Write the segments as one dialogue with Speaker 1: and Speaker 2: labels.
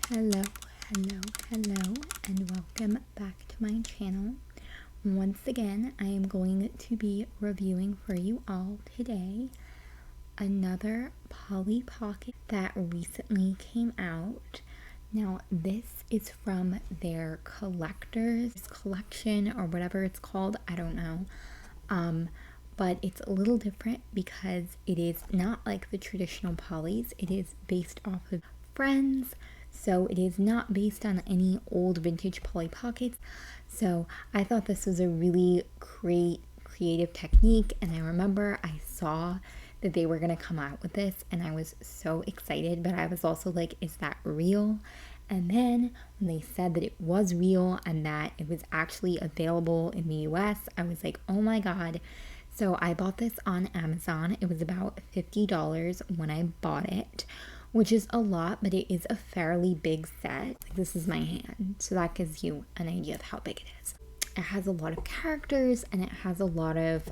Speaker 1: Hello, hello, and welcome back to my channel. Once again, I am going to be reviewing for you all today another Polly Pocket that recently came out. Now, this is from their collector's collection or whatever it's called. I don't know. But it's a little different because it is not like the traditional Pollys. It is based off of Friends. So it is not based on any old vintage Polly Pockets. So I thought this was a really great creative technique, and I remember I saw that they were going to come out with this and I was so excited, but I was also like, is that real? And then when they said that it was real and that it was actually available in the US, I was like, oh my god. So I bought this on Amazon. It was about $50 when I bought it, which is a lot, but it is a fairly big set. This is my hand, so that gives you an idea of how big it is. It has a lot of characters and it has a lot of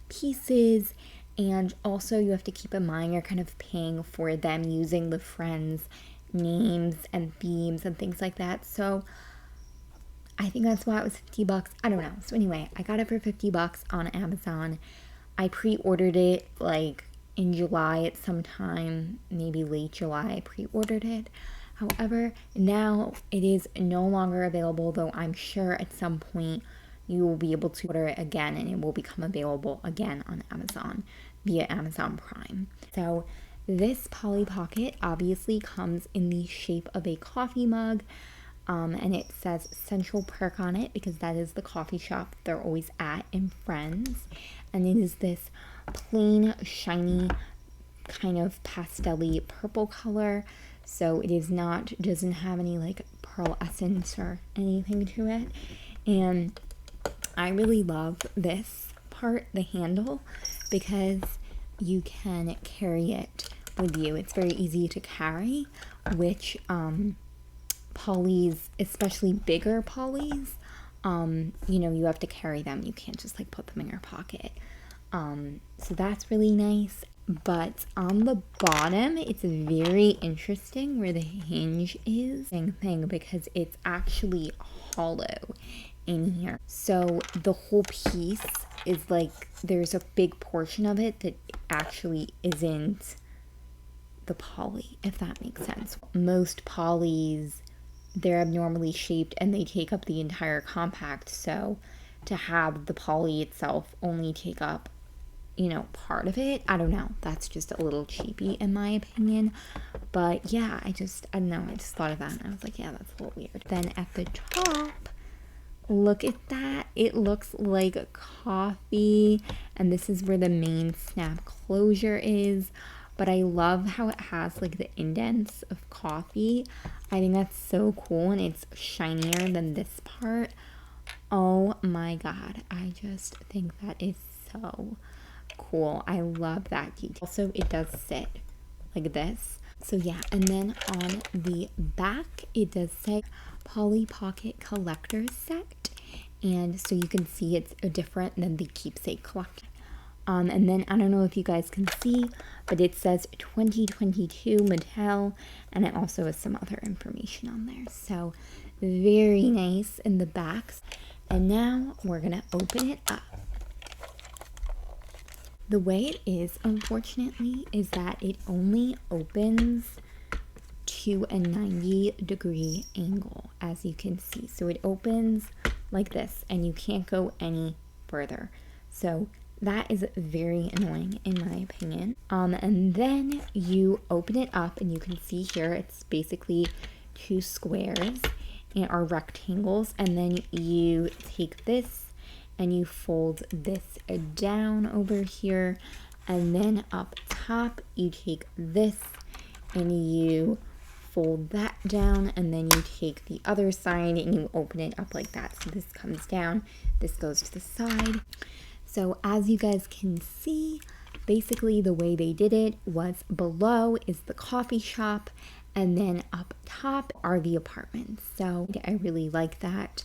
Speaker 1: pieces, and also you have to keep in mind you're kind of paying for them using the Friends names and themes and things like that. So I think that's why it was $50. I don't know. So anyway, I got it for $50 on Amazon. I pre-ordered it like in July at some time, maybe late July. I pre-ordered it. However, now it is no longer available, though I'm sure at some point you will be able to order it again and it will become available again on Amazon via Amazon Prime. So this Polly Pocket obviously comes in the shape of a coffee mug. And it says Central Perk on it because that is the coffee shop they're always at in Friends. And it is this plain, shiny, kind of pastel-y purple color. So it is not, doesn't have any like pearl essence or anything to it. And I really love this part, the handle, because you can carry it with you. It's very easy to carry, which Pollys, especially bigger Pollys, you have to carry them. You can't just like put them in your pocket. So that's really nice. But on the bottom, it's very interesting where the hinge is. Same thing, because it's actually hollow in here. So the whole piece is like, there's a big portion of it that actually isn't the Polly, if that makes sense. Most Pollys, they're abnormally shaped and they take up the entire compact. So to have the Polly itself only take up, part of it, I don't know. That's just a little cheapy in my opinion. But yeah, I don't know. I just thought of that and I was like, yeah, that's a little weird. Then at the top, look at that. It looks like coffee. And this is where the main snap closure is. But I love how it has like the indents of coffee. I think that's so cool, and it's shinier than this part. Oh my god, I just think that is so cool. I love that detail. Also, it does sit like this. So yeah, and then on the back, it does say Polly Pocket Collector's Set. And so you can see it's different than the Keepsake Collection. And then I don't know if you guys can see, but it says 2022 Mattel, and it also has some other information on there. So very nice in the backs. And now we're gonna open it up. The way it is, unfortunately, is that it only opens to a 90-degree angle, as you can see. So it opens like this, and you can't go any further. So that is very annoying in my opinion. And then you open it up and you can see here it's basically two squares and are rectangles, and then you take this and you fold this down over here, and then up top you take this and you fold that down, and then you take the other side and you open it up like that. So this comes down, this goes to the side. So as you guys can see, basically the way they did it was below is the coffee shop, and then up top are the apartments. So I really like that.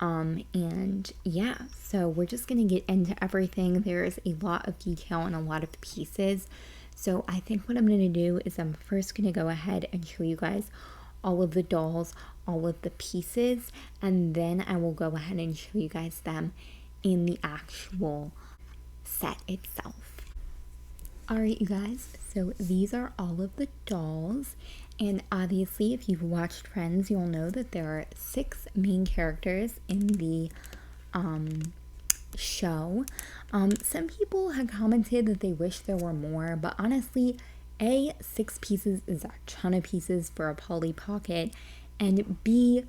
Speaker 1: And yeah, so we're just gonna get into everything. There's a lot of detail and a lot of pieces. So I think what I'm gonna do is I'm first gonna go ahead and show you guys all of the dolls, all of the pieces, and then I will go ahead and show you guys them in the actual set itself. Alright, you guys, so these are all of the dolls, and obviously if you've watched Friends, you'll know that there are 6 main characters in the show. Some people had commented that they wish there were more, but honestly, 6 pieces is a ton of pieces for a Polly Pocket, and B,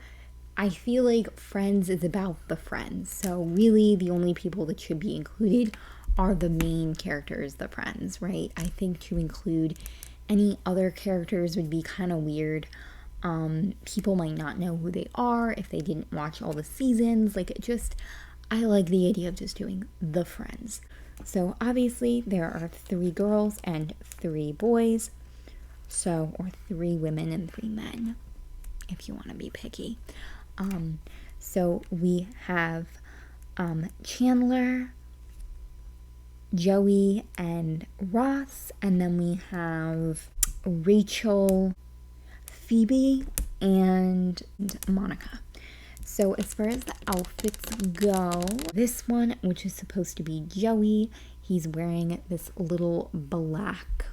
Speaker 1: I feel like Friends is about the friends, so really the only people that should be included are the main characters, the friends, right? I think to include any other characters would be kind of weird. People might not know who they are if they didn't watch all the seasons. I like the idea of just doing the friends. So obviously there are 3 girls and 3 boys, or 3 women and 3 men, if you want to be picky. So we have Chandler, Joey, and Ross, and then we have Rachel, Phoebe, and Monica. So as far as the outfits go, this one, which is supposed to be Joey, he's wearing this little black,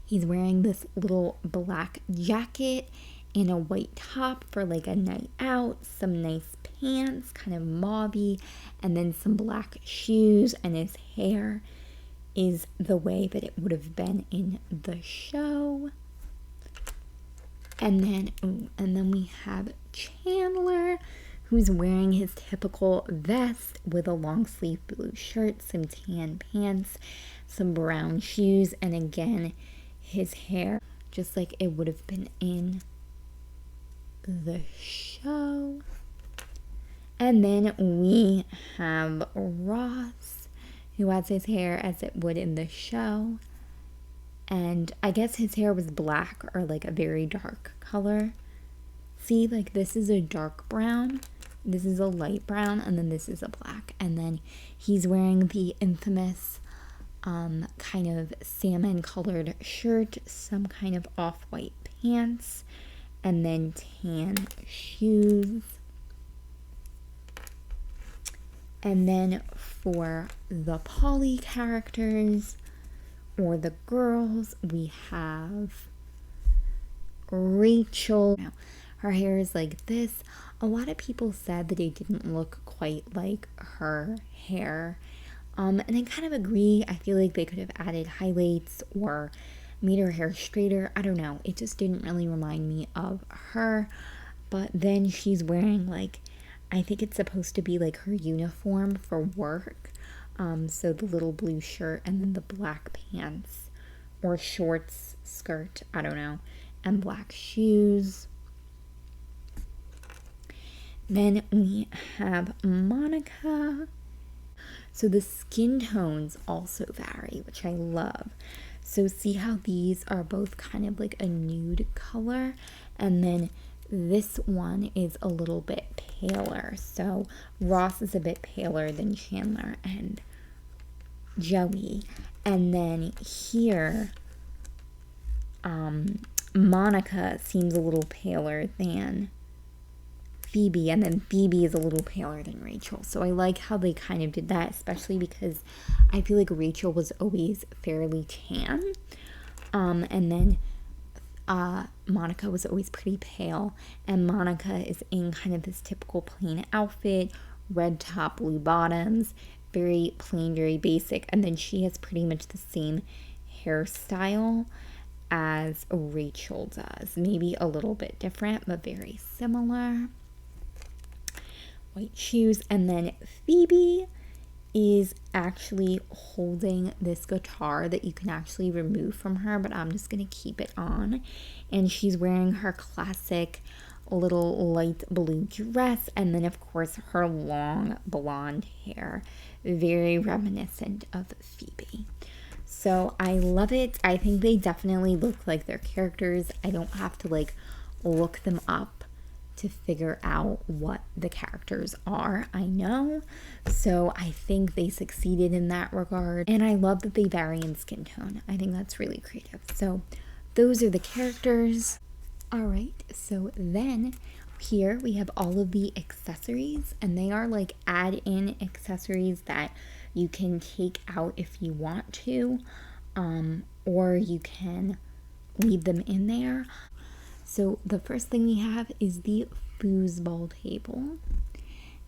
Speaker 1: he's wearing this little black jacket and a white top for a night out, some nice pants, kind of mauvey, and then some black shoes, and his hair is the way that it would have been in the show. And then we have Chandler, who's wearing his typical vest with a long sleeve blue shirt, some tan pants, some brown shoes, and again, his hair just like it would have been in the show. And then we have Ross, who has his hair as it would in the show. And I guess his hair was black or a very dark color. See, this is a dark brown, this is a light brown, and then this is a black. And then he's wearing the infamous kind of salmon colored shirt, some kind of off-white pants, and then tan shoes. And then for the Polly characters, or the girls, we have Rachel. Now, her hair is like this. A lot of people said that it didn't look quite like her hair. And I kind of agree. I feel like they could have added highlights or made her hair straighter. I don't know. It just didn't really remind me of her. But then she's wearing I think it's supposed to be her uniform for work. So the little blue shirt and then the black pants or shorts, skirt, I don't know, and black shoes. Then we have Monica. So the skin tones also vary, which I love. So see how these are both kind of a nude color, and then this one is a little bit paler. So Ross is a bit paler than Chandler and Joey. And then here, Monica seems a little paler than Phoebe, and then Phoebe is a little paler than Rachel. So I like how they kind of did that, especially because I feel like Rachel was always fairly tan. And then Monica was always pretty pale, and Monica is in kind of this typical plain outfit, red top, blue bottoms, very plain, very basic, and then she has pretty much the same hairstyle as Rachel does, maybe a little bit different, but very similar. White shoes, and then Phoebe is actually holding this guitar that you can actually remove from her, but I'm just going to keep it on. And she's wearing her classic little light blue dress, and then of course her long blonde hair, very reminiscent of Phoebe. So I love it. I think they definitely look like their characters. I don't have to look them up to figure out what the characters are, I know. So I think they succeeded in that regard. And I love that they vary in skin tone. I think that's really creative. So those are the characters. Alright, so then here we have all of the accessories, and they are like add-in accessories that you can take out if you want to, or you can leave them in there. So the first thing we have is the foosball table,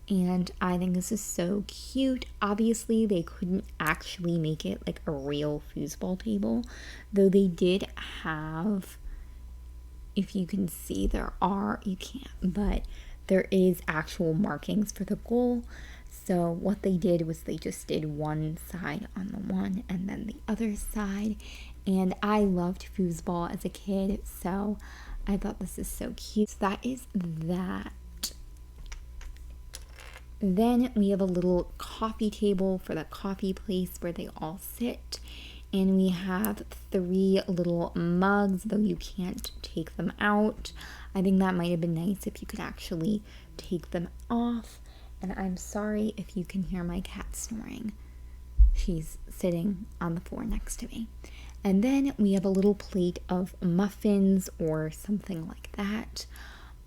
Speaker 1: and I think this is so cute. Obviously they couldn't actually make it like a real foosball table, though they did have, if you can see, you can't, but there is actual markings for the goal. So what they did was they just did one side on the one and then the other side. And I loved foosball as a kid, so I thought this is so cute. So that is that. Then we have a little coffee table for the coffee place where they all sit. And we have 3 little mugs, though you can't take them out. I think that might have been nice if you could actually take them off. And I'm sorry if you can hear my cat snoring. She's sitting on the floor next to me. And then we have a little plate of muffins or something like that.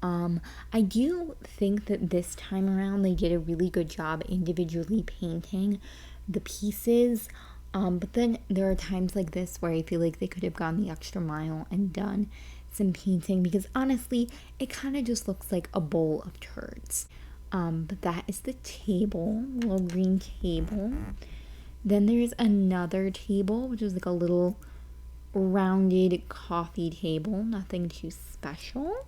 Speaker 1: I do think that this time around they did a really good job individually painting the pieces. But then there are times like this where I feel like they could have gone the extra mile and done some painting, because honestly, it kind of just looks like a bowl of turds. But that is the table, little green table. Then there's another table, which is like a little rounded coffee table, nothing too special.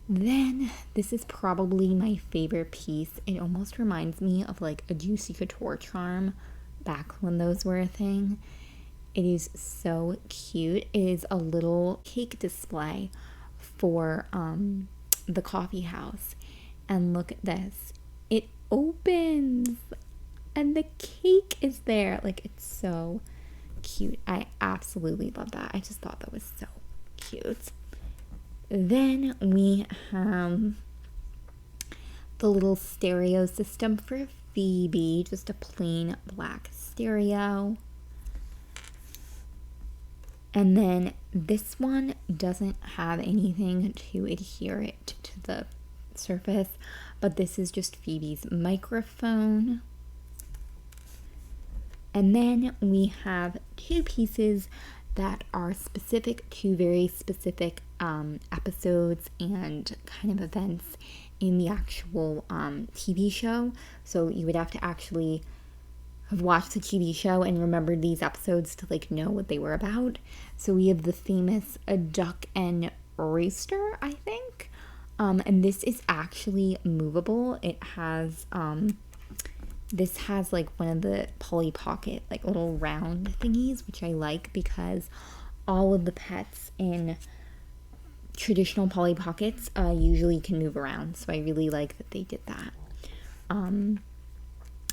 Speaker 1: Then this is probably my favorite piece. It almost reminds me of like a Juicy Couture charm back when those were a thing. It is so cute. It is a little cake display for the coffee house. And look at this. It opens and the cake is there. Like, it's so cute. I absolutely love that. I just thought that was so cute. Then we have the little stereo system for Phoebe, just a plain black stereo. And then this one doesn't have anything to adhere it to the surface, but this is just Phoebe's microphone. And then we have 2 pieces that are specific to very specific episodes and kind of events in the actual TV show. So you would have to actually have watched the TV show and remembered these episodes to like know what they were about. So we have the famous Duck and Rooster, I think. And this is actually movable. It has this has like one of the Polly Pocket like little round thingies, which I like because all of the pets in traditional Polly Pockets usually can move around. So I really like that they did that. And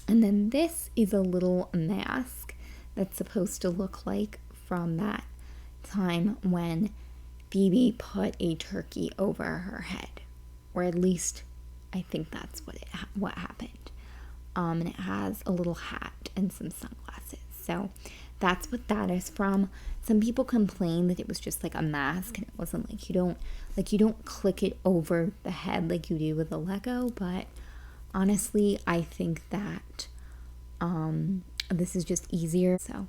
Speaker 1: then this is a little mask that's supposed to look like from that time when Phoebe put a turkey over her head, or at least I think that's what happened. And it has a little hat and some sunglasses. So that's what that is from. Some people complain that it was just like a mask and it wasn't like you don't click it over the head like you do with a Lego, but honestly, I think that this is just easier, so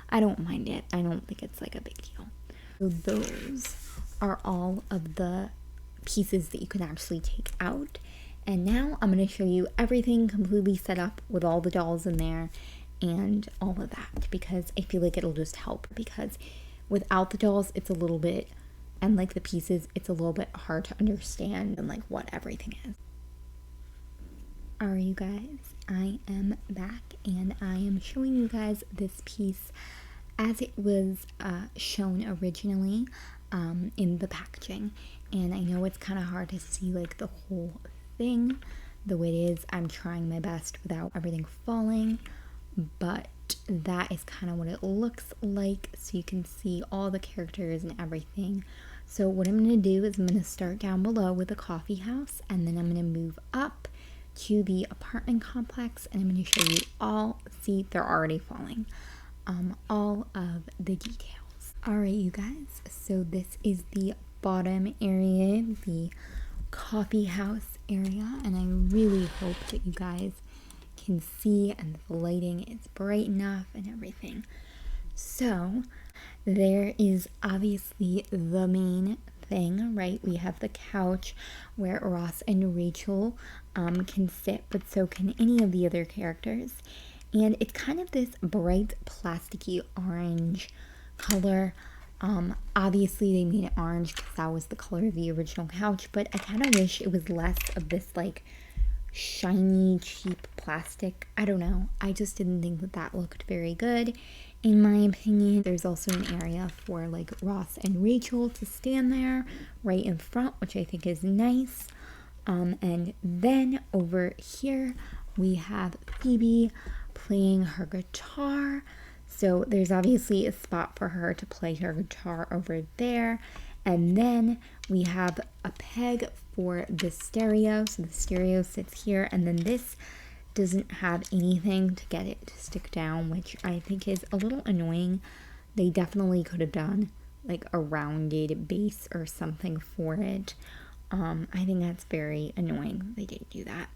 Speaker 1: I don't mind it. I don't think it's like a big deal. So those are all of the pieces that you can actually take out. And now I'm going to show you everything completely set up with all the dolls in there and all of that, because I feel like it'll just help, because without the dolls it's a little bit, and like the pieces, it's a little bit hard to understand and like what everything is. Alright you guys, I am back and I am showing you guys this piece as it was shown originally in the packaging. And I know it's kind of hard to see like the whole thing the way it is. I'm trying my best without everything falling, but that is kind of what it looks like, so you can see all the characters and everything. So what I'm going to do is I'm going to start down below with the coffee house, and then I'm going to move up to the apartment complex, and I'm going to show you all, see, they're already falling, all of the details. Alright, you guys, so this is the bottom area, the coffee house area, and I really hope that you guys can see and the lighting is bright enough and everything. So there is obviously the main thing, right? We have the couch where Ross and Rachel can sit, but so can any of the other characters. And it's kind of this bright plasticky orange color. Obviously they made it orange because that was the color of the original couch, but I kind of wish it was less of this like shiny cheap plastic. I don't know, I just didn't think that that looked very good in my opinion. There's also an area for like Ross and Rachel to stand there right in front, which I think is nice. And then over here we have Phoebe playing her guitar. So there's obviously a spot for her to play her guitar over there. And then we have a peg for the stereo. So the stereo sits here, and then this doesn't have anything to get it to stick down, which I think is a little annoying. They definitely could have done like a rounded base or something for it. I think that's very annoying. They didn't do that.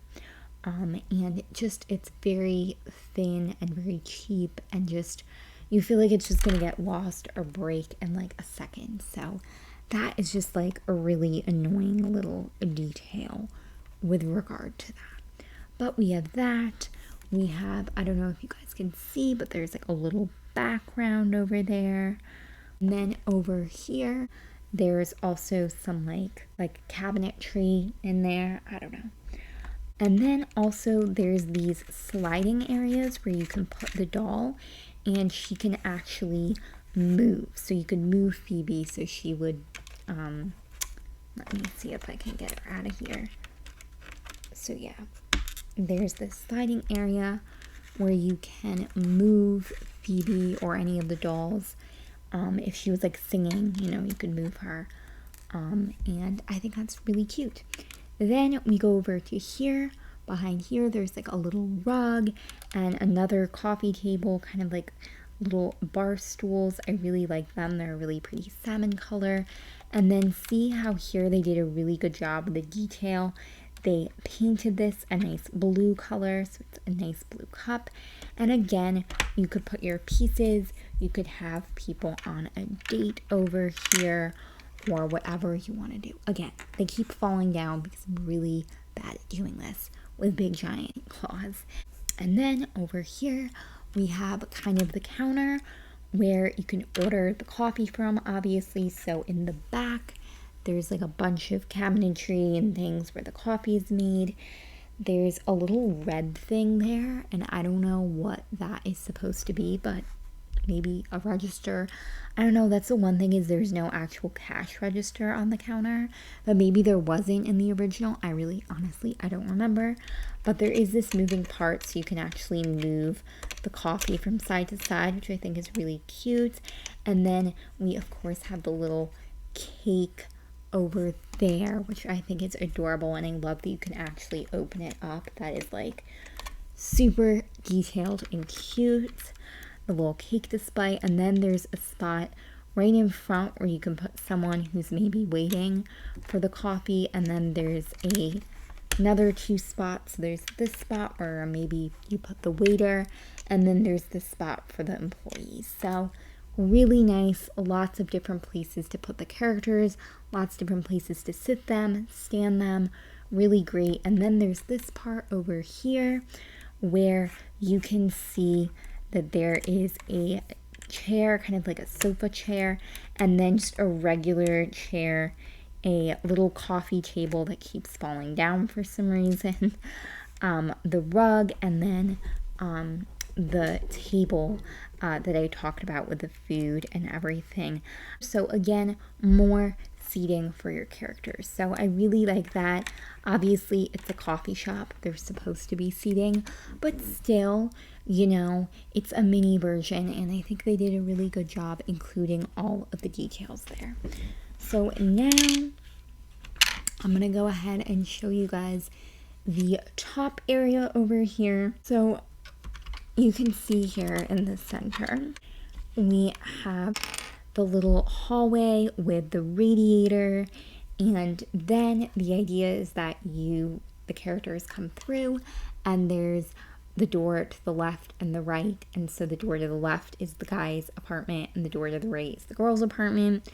Speaker 1: And it's very thin and very cheap, and just, you feel like it's just gonna get lost or break in like a second. So that is just like a really annoying little detail with regard to that. But we have that. We have, I don't know if you guys can see, but there's like a little background over there. And then over here, there's also some like cabinetry in there. I don't know. And then also there's these sliding areas where you can put the doll and she can actually move. So you could move Phoebe so she would, let me see if I can get her out of here. So yeah, there's this sliding area where you can move Phoebe or any of the dolls. If she was like singing, you know, you could move her. And I think that's really cute. Then we go over to here. Behind here, there's like a little rug and another coffee table, kind of like little bar stools. I really like them. They're a really pretty salmon color. And then see how here they did a really good job with the detail. They painted this a nice blue color, so it's a nice blue cup. And again, you could put your pieces. You could have people on a date over here, or whatever you want to do. Again, they keep falling down because I'm really bad at doing this with big giant claws. And then over here, we have kind of the counter where you can order the coffee from, obviously. So in the back, there's like a bunch of cabinetry and things where the coffee is made. There's a little red thing there, and I don't know what that is supposed to be, but maybe a register. I don't know. That's the one thing, is there's no actual cash register on the counter, but maybe there wasn't in the original. I really honestly I don't remember, but there is this moving part, so you can actually move the coffee from side to side, which I think is really cute. And then we of course have the little cake over there, which I think is adorable, and I love that you can actually open it up. That is like super detailed and cute. The little cake display, and then there's a spot right in front where you can put someone who's maybe waiting for the coffee, and then there's another two spots. There's this spot where maybe you put the waiter, and then there's this spot for the employees. So really nice, lots of different places to put the characters, lots of different places to sit them, stand them, really great. And then there's this part over here where you can see that there is a chair, kind of like a sofa chair, and then just a regular chair, a little coffee table that keeps falling down for some reason, the rug, and then the table that I talked about with the food and everything. So again, more seating for your characters. So I really like that. Obviously, it's a coffee shop. There's supposed to be seating, but still, you know, it's a mini version, and I think they did a really good job including all of the details there. So now I'm gonna go ahead and show you guys the top area over here. So you can see here in the center, we have the little hallway with the radiator, and then the idea is that the characters come through, and there's the door to the left and the right, and so the door to the left is the guy's apartment and the door to the right is the girl's apartment.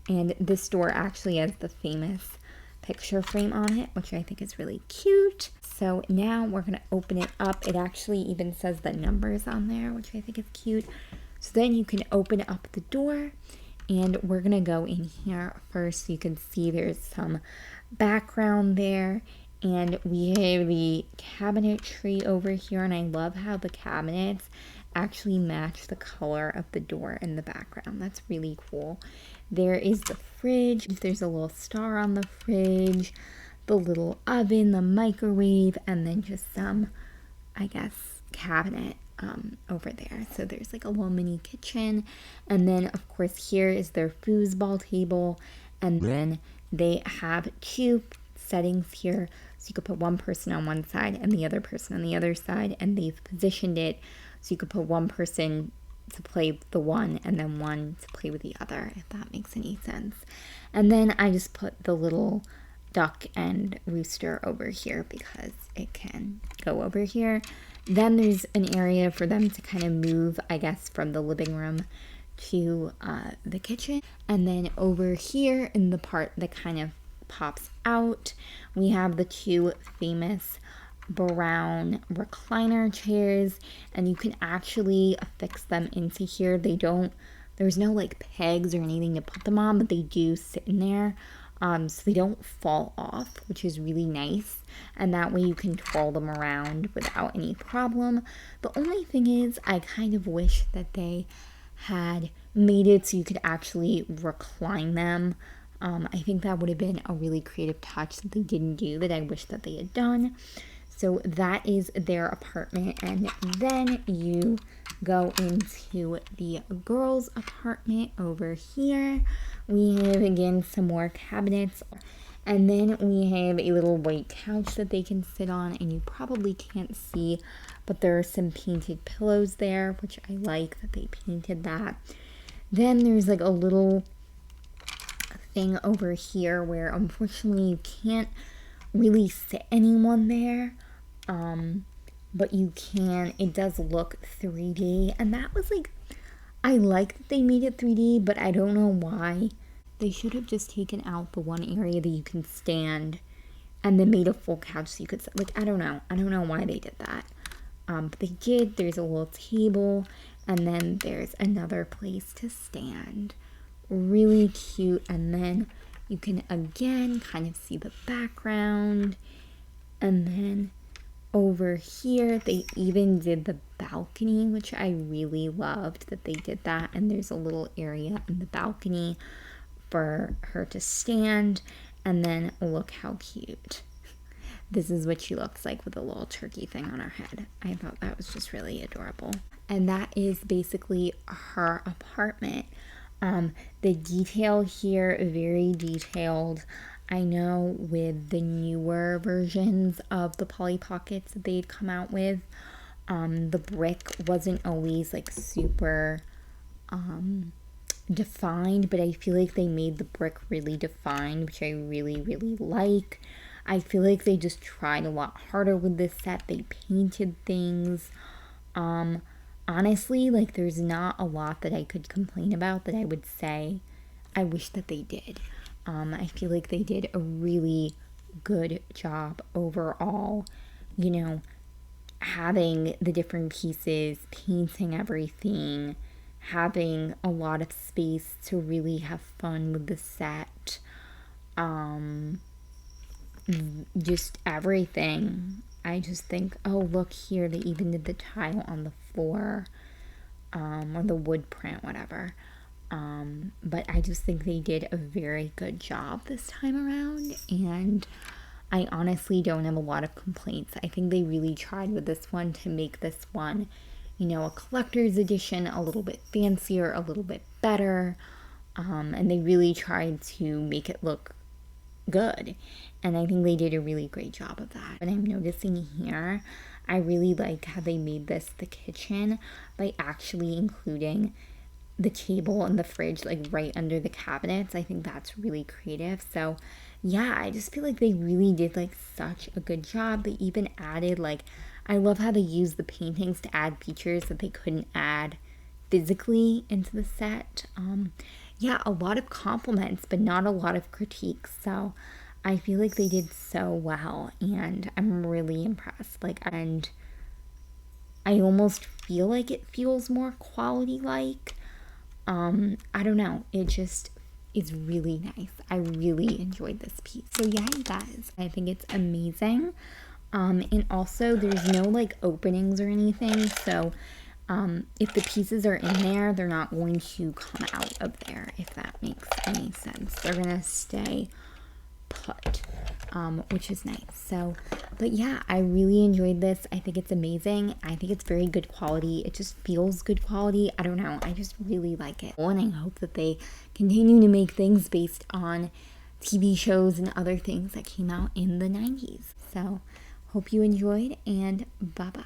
Speaker 1: And this door actually has the famous picture frame on it, which I think is really cute. So now we're gonna open it up. It actually even says the numbers on there, which I think is cute. So then you can open up the door, and we're gonna go in here first. So you can see there's some background there, and we have the cabinetry over here, and I love how the cabinets actually match the color of the door in the background. That's really cool. There is the fridge. There's a little star on the fridge, the little oven, the microwave, and then just some, I guess, cabinet over there. So there's like a little mini kitchen, and then of course here is their foosball table, and then they have two settings here, so you could put one person on one side and the other person on the other side, and they've positioned it so you could put one person to play the one and then one to play with the other, if that makes any sense. And then I just put the little duck and rooster over here because it can go over here. Then there's an area for them to kind of move, I guess, from the living room to the kitchen. And then over here in the part that kind of pops out, we have the two famous brown recliner chairs, and you can actually affix them into here. There's no like pegs or anything to put them on, but they do sit in there. So they don't fall off, which is really nice, and that way you can twirl them around without any problem. The only thing is, I kind of wish that they had made it so you could actually recline them. I think that would have been a really creative touch that they didn't do, that I wish that they had done. So that is their apartment, and then you go into the girls' apartment over here. We have again some more cabinets, and then we have a little white couch that they can sit on, and you probably can't see, but there are some painted pillows there, which I like that they painted that. Then there's like a little thing over here where unfortunately you can't really sit anyone there. But you can, it does look 3D, and that was like, I like that they made it 3D, but I don't know why. They should have just taken out the one area that you can stand and then made a full couch so you could sit. Like, I don't know why they did that. But they did. There's a little table, and then there's another place to stand. Really cute. And then you can again kind of see the background, and then over here they even did the balcony, which I really loved that they did that. And there's a little area in the balcony for her to stand, and then look how cute. This is what she looks like with a little turkey thing on her head. I thought that was just really adorable. And that is basically her apartment. The detail here, very detailed. I know with the newer versions of the Polly Pockets that they'd come out with, the brick wasn't always like super defined, but I feel like they made the brick really defined, which I really, really like. I feel like they just tried a lot harder with this set. They painted things. Honestly, like there's not a lot that I could complain about that I would say I wish that they did. I feel like they did a really good job overall, you know, having the different pieces, painting everything, having a lot of space to really have fun with the set, just everything. I just think, oh, look here, they even did the tile on the floor, or the wood print, whatever. But I just think they did a very good job this time around, and I honestly don't have a lot of complaints. I think they really tried with this one to make this one, you know, a collector's edition, a little bit fancier, a little bit better. And they really tried to make it look good, and I think they did a really great job of that. But I'm noticing here, I really like how they made this the kitchen by actually including the table and the fridge like right under the cabinets. I think that's really creative. So yeah, I just feel like they really did like such a good job. They even added like, I love how they use the paintings to add features that they couldn't add physically into the set. Yeah, a lot of compliments, but not a lot of critiques. So I feel like they did so well, and I'm really impressed. Like, and I almost feel like it feels more quality like. I don't know. It just is really nice. I really enjoyed this piece. So yeah, you guys, I think it's amazing. And also there's no like openings or anything. So if the pieces are in there, they're not going to come out of there, if that makes any sense. They're gonna stay put, which is nice. So, but yeah, I really enjoyed this. I think it's amazing. I think it's very good quality. It just feels good quality. I don't know. I just really like it. And I hope that they continue to make things based on TV shows and other things that came out in the 90s. So, hope you enjoyed, and bye-bye.